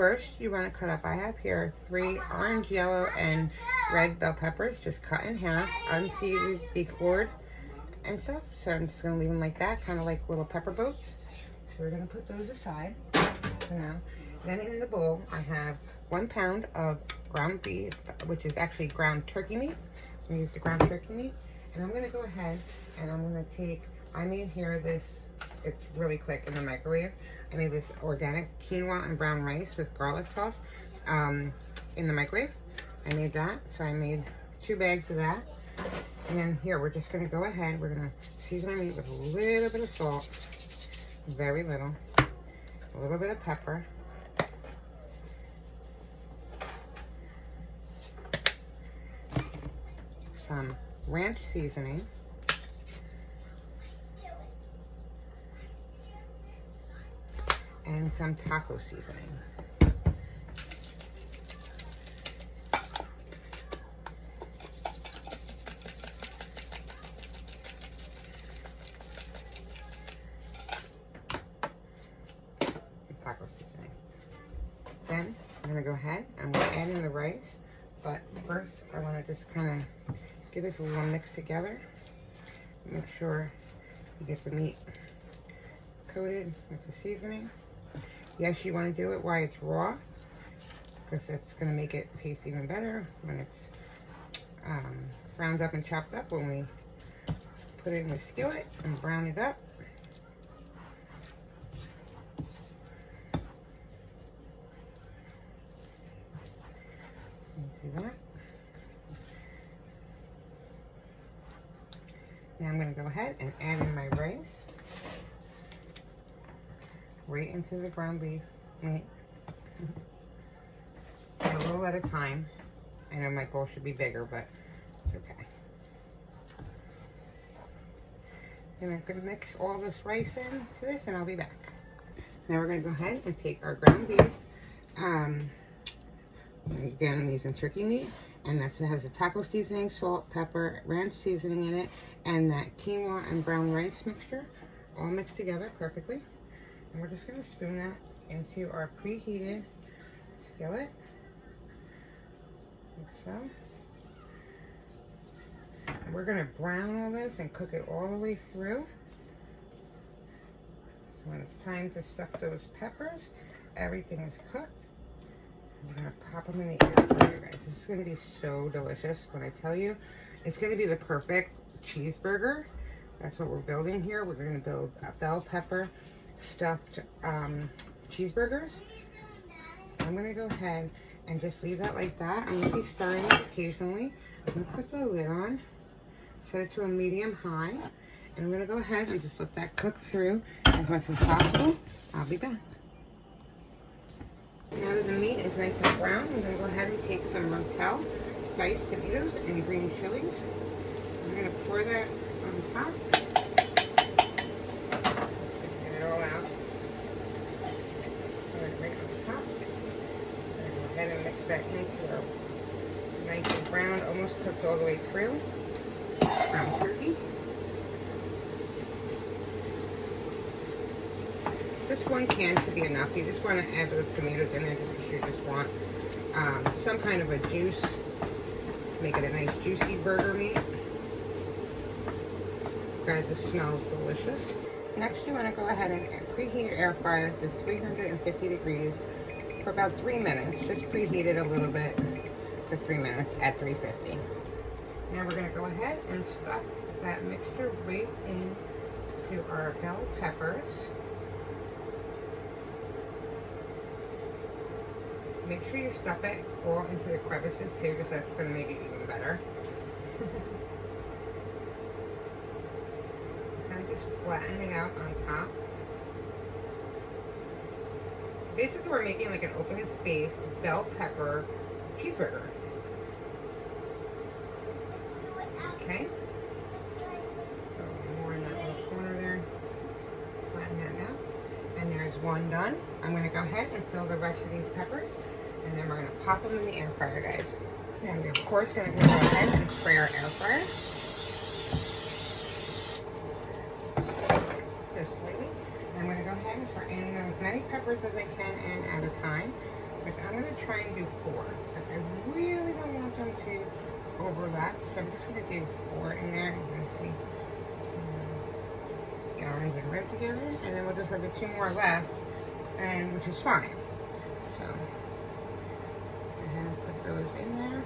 first you want to cut up, I have here 3 orange, yellow, and red bell peppers, just cut in half, unseeded, decored, and stuff. So I'm just going to leave them like that, kind of like little pepper boats. So we're going to put those aside for now. Then in the bowl, I have 1 pound of ground beef, which is actually ground turkey meat. I'm going to use the ground turkey meat. And I'm going to go ahead and I'm going to take, I made here this, it's really quick in the microwave. I made this organic quinoa and brown rice with garlic sauce in the microwave. I made that, so I made 2 bags of that. And then here, we're just going to go ahead, we're going to season our meat with a little bit of salt, very little, a little bit of pepper, some ranch seasoning, and some taco seasoning. Taco seasoning. Then I'm gonna go ahead and we'll add in the rice, but first I want to just kind of give this a little mix together. Make sure you get the meat coated with the seasoning. Yes, you want to do it while it's raw, because that's going to make it taste even better when it's ground up and chopped up, when we put it in the skillet and brown it up. Do that. Now I'm going to go ahead and add in my rice right into the ground beef meat. A little at a time. I know my bowl should be bigger, but it's okay. And I'm going to mix all this rice into this, and I'll be back. Now we're going to go ahead and take our ground beef. Again, I'm using turkey meat, and that has the taco seasoning, salt, pepper, ranch seasoning in it, and that quinoa and brown rice mixture all mixed together perfectly. And we're just going to spoon that into our preheated skillet, like so. And we're going to brown all this and cook it all the way through. So when it's time to stuff those peppers, everything is cooked. We're going to pop them in the air fryer, guys. This is going to be so delicious when I tell you. It's going to be the perfect cheeseburger. That's what we're building here. We're going to build a bell pepper stuffed cheeseburgers. I'm going to go ahead and just leave that like that. I'm going to be stirring it occasionally. I'm going to put the lid on, set it to a medium high, and I'm going to go ahead and just let that cook through as much as possible. I'll be back. Now that the meat is nice and brown, I'm going to go ahead and take some Rotel diced tomatoes and green chilies. I'm going to pour that on top. Just get it all out. Pour it right on top. I'm going to go ahead and mix that into our nice and brown, almost cooked all the way through brown turkey. Just 1 can should be enough. You just want to add those tomatoes in there just because you just want some kind of a juice. Make it a nice juicy burger meat. Guys, this smells delicious. Next, you want to go ahead and preheat your air fryer to 350 degrees for about 3 minutes. Just preheat it a little bit for 3 minutes at 350. Now we're going to go ahead and stuff that mixture right into our bell peppers. Make sure you stuff it all into the crevices too, because that's going to make it even better. Kind of just flatten it out on top. So basically we're making like an open faced bell pepper cheeseburger. Okay. So more in that little corner there. Flatten that out. And there's one done. I'm going to go ahead and fill the rest of these peppers. And then we're going to pop them in the air fryer, guys. And we're of course going to go ahead and spray our air fryer. Just slightly. I'm going to go ahead and for in as many peppers as I can in at a time. But I'm going to try and do 4. But I really don't want them to overlap, so I'm just going to do 4 in there. You can see they aren't even red together. And then we'll just have the 2 more left, and which is fine. So go ahead and put those in there.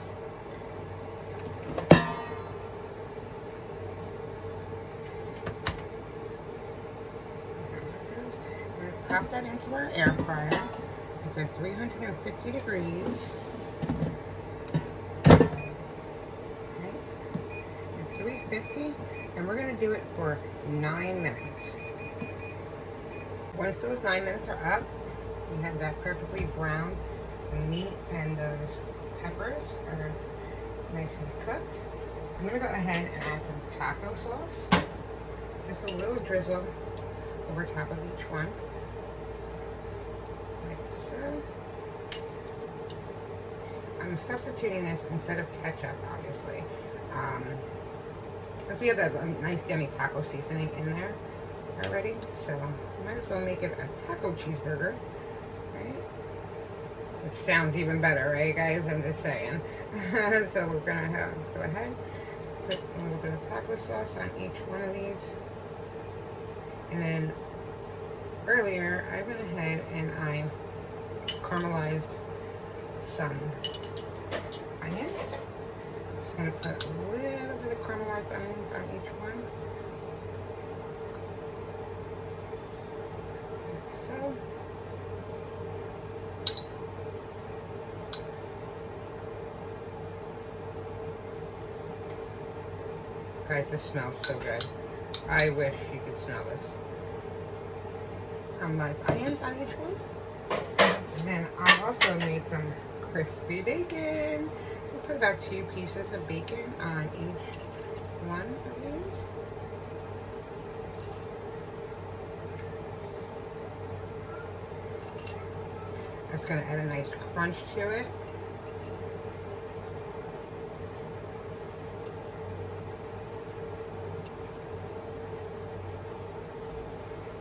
Pop that into our air fryer at 350 degrees. Okay. At 350, and we're going to do it for 9 minutes. Once those 9 minutes are up, we have that perfectly browned meat and those peppers are nice and cooked. I'm going to go ahead and add some taco sauce. Just a little drizzle over top of each one. So, I'm substituting this instead of ketchup, obviously, because we have that nice yummy taco seasoning in there already, so might as well make it a taco cheeseburger, right? Which sounds even better, right, guys? I'm just saying. So we're gonna go ahead, put a little bit of taco sauce on each one of these, and then earlier I went ahead and I caramelized some onions. Just going to put a little bit of caramelized onions on each one. Like so. Guys, this smells so good. I wish you could smell this. Caramelized onions on each one. And then I also made some crispy bacon. We'll put about 2 pieces of bacon on each one of these. That's going to add a nice crunch to it.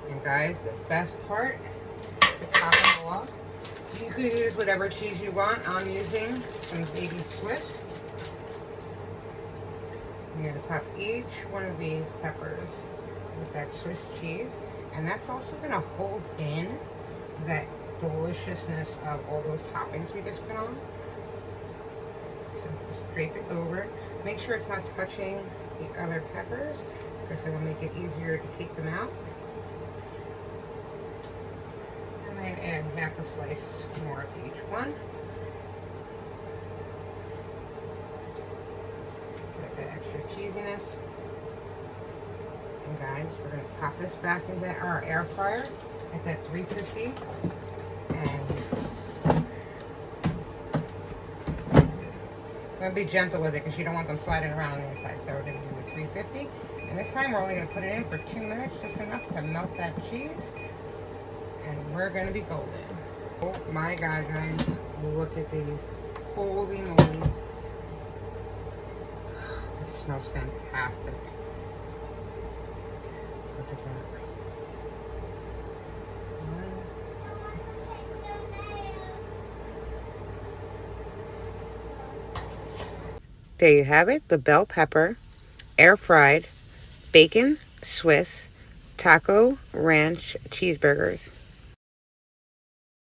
And guys, the best part, to top it off, you could use whatever cheese you want. I'm using some baby Swiss. You're going to top each one of these peppers with that Swiss cheese. And that's also going to hold in that deliciousness of all those toppings we just put on. So just drape it over. Make sure it's not touching the other peppers, because it'll make it easier to take them out. And half a slice more of each one. Get that extra cheesiness. And guys, we're going to pop this back into our air fryer at that 350. And I'm going to be gentle with it because you don't want them sliding around on the inside. So we're going to do the 350. And this time we're only going to put it in for 2 minutes, just enough to melt that cheese. And we're going to be golden. Oh my God, guys. Look at these. Holy moly. This smells fantastic. Look at that. There you have it. The bell pepper, air fried, bacon, Swiss, taco ranch cheeseburgers.